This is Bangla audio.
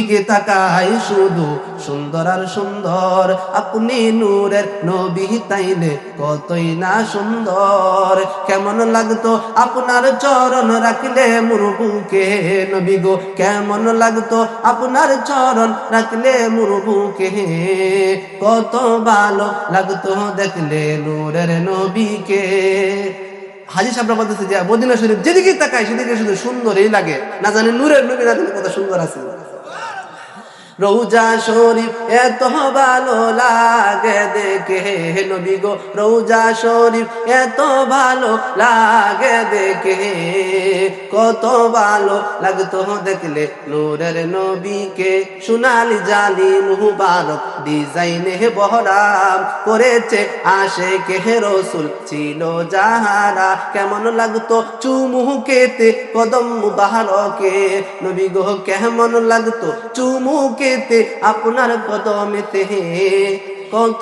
দিকে তাকাই শুধু সুন্দর আর সুন্দর, আপনি নূরের নবী তাইলে কতই না সুন্দর। কেমন লাগতো আপনার চরণ রাখলে মোর বুকে নবী গো, কেমন লাগতো আপনার চরণ রাখলে মোর বুকে, কত ভালো লাগতো দেখলে নূরের নবীকে। হাজী সাহেবরা বলতেছে যে মদিনা শরীফ যেদিকে তাকায় সেদিকে শুধু সুন্দরই লাগে, না জানি নূরের নবী না জানি কত সুন্দর আছে। রৌজা শরীফ এত ভালো লাগে দেখে নবী গো, রৌজা শরীফ এত ভালো লাগে দেখে, কত ভালো লাগতো দেখলে নূরের নবীকে। সোনালি জালি মুবারক ডিজাইনে বহরাম করেছে আশেকে রাসূল ছিল যাহারা, কেমন লাগতো চুমুকেতে কদম মুবারকে নবী গো, কেমন লাগতো চুমুকেতে আপনার কদমেতে, কত